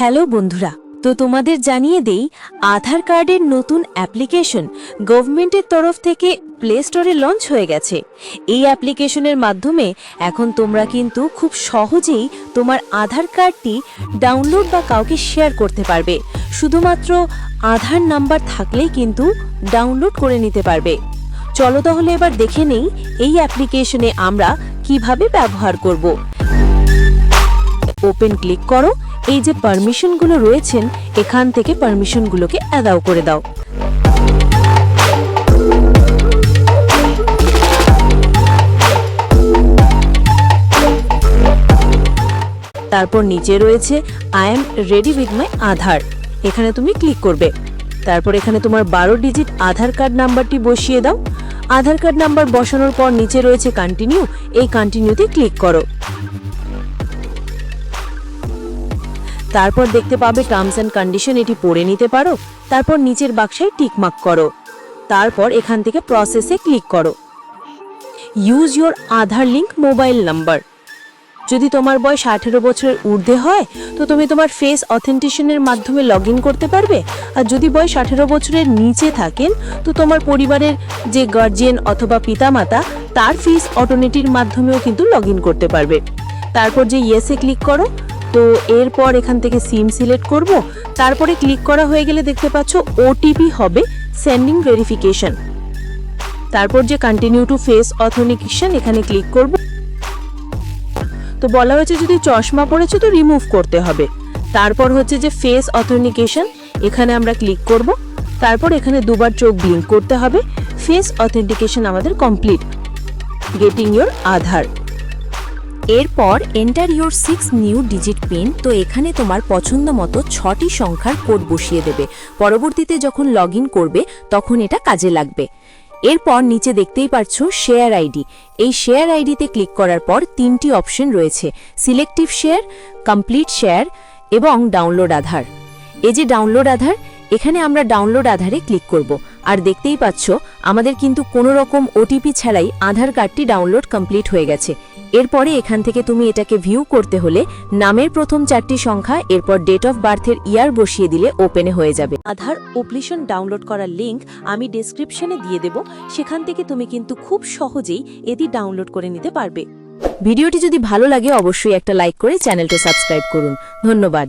Hello বন্ধুরা, তো তোমাদের জানিয়ে দেই আধার কার্ডের নতুন অ্যাপ্লিকেশন গভর্নমেন্টের তরফ থেকে প্লে স্টোরে লঞ্চ হয়ে গেছে। এই অ্যাপ্লিকেশনের মাধ্যমে এখন তোমরা কিন্তু খুব সহজেই তোমার আধার কার্ডটি ডাউনলোড বা কাউকে শেয়ার করতে পারবে। শুধুমাত্র আধার নাম্বার থাকলেই কিন্তু ডাউনলোড করে নিতে পারবে। চলো তাহলে এবার দেখে নেই এই অ্যাপ্লিকেশনে আমরা কিভাবে ব্যবহার করব। ওপেন ক্লিক করো। এই যে পারমিশনগুলো রয়েছেন এখান থেকে পারমিশনগুলোকে অ্যালাউ করে দাও। তারপর নিচে রয়েছে I am ready with my Aadhaar, এখানে তুমি ক্লিক করবে। তারপর এখানে তোমার 12 ডিজিট আধার কার্ড নাম্বারটি বসিয়ে দাও। আধার কার্ড নাম্বার বসানোর পর নিচে রয়েছে কন্টিনিউ, এই কন্টিনিউতে ক্লিক করো। তারপর দেখতে পাবে টার্মস অ্যান্ড কন্ডিশন, এটি পড়ে নিতে পারো। তারপর নিচের বাক্সে টিকমার্ক করো। তারপর এখান থেকে প্রসেসে ক্লিক করো। Use your Aadhaar link mobile number. যদি তোমার বয়স 18 বছরের ঊর্ধ্বে হয় তো তুমি তোমার ফেস অথেন্টিকেশনের মাধ্যমে লগ ইন করতে পারবে। আর যদি বয়স 18 বছরের নিচে থাকেন তো তোমার পরিবারের যে গার্জিয়ান অথবা পিতামাতা তার ফেস অটোমেটির মাধ্যমেও কিন্তু লগ ইন করতে পারবে। তারপর যে ইয়েসে ক্লিক করো। তো এরপর এখান থেকে সিম সিলেক্ট করব। তারপরে ক্লিক করা হয়ে গেলে দেখতে পাচ্ছ ওটিপি হবে সেন্ডিং ভেরিফিকেশন। তারপর যে কন্টিনিউ টু ফেস অথেন্টিকেশন এখানে ক্লিক করব। তো বলা হয়েছে যদি চশমা পড়েছে তো রিমুভ করতে হবে। তারপর হচ্ছে যে ফেস অথেন্টিকেশন, এখানে আমরা ক্লিক করব। তারপর এখানে দুবার চোখ ব্লিঙ্ক করতে হবে। ফেস অথেন্টিকেশন আমাদের কমপ্লিট। গেটিং ইওর আধার। এরপর enter your 6 new digit pin. তো এখানে তোমার পছন্দ মতো 6টি সংখ্যার কোড বসিয়ে দেবে। পরবর্তীতে যখন লগ ইন করবে তখন এটা কাজে লাগবে। এরপর নিচে দেখতেই পাচ্ছ শেয়ার আইডি। এই শেয়ার আইডিতে ক্লিক করার পর 3টি অপশন রয়েছে, সিলেক্টিভ শেয়ার, কমপ্লিট শেয়ার এবং ডাউনলোড আধার। এই যে ডাউনলোড আধার, এখানে আমরা ডাউনলোড আধারে ক্লিক করব। আর দেখতেই পাচ্ছ আমাদের কিন্তু কোনো রকম ওটিপি ছাড়াই আধার কার্ডটি ডাউনলোড কমপ্লিট হয়ে গেছে। এরপরে এখান থেকে তুমি এটাকে ভিউ করতে হলে নামের প্রথম 4টি সংখ্যা এরপর ডেট অফ বার্থের ইয়ার বসিয়ে দিলে ওপেনে হয়ে যাবে। আধার অ্যাপ্লিকেশন ডাউনলোড করার লিংক আমি ডেসক্রিপশনে দিয়ে দেব, সেখান থেকে তুমি কিন্তু খুব সহজেই এটি ডাউনলোড করে নিতে পারবে। ভিডিওটি যদি ভালো লাগে অবশ্যই একটা লাইক করে চ্যানেলটা সাবস্ক্রাইব করুন। ধন্যবাদ।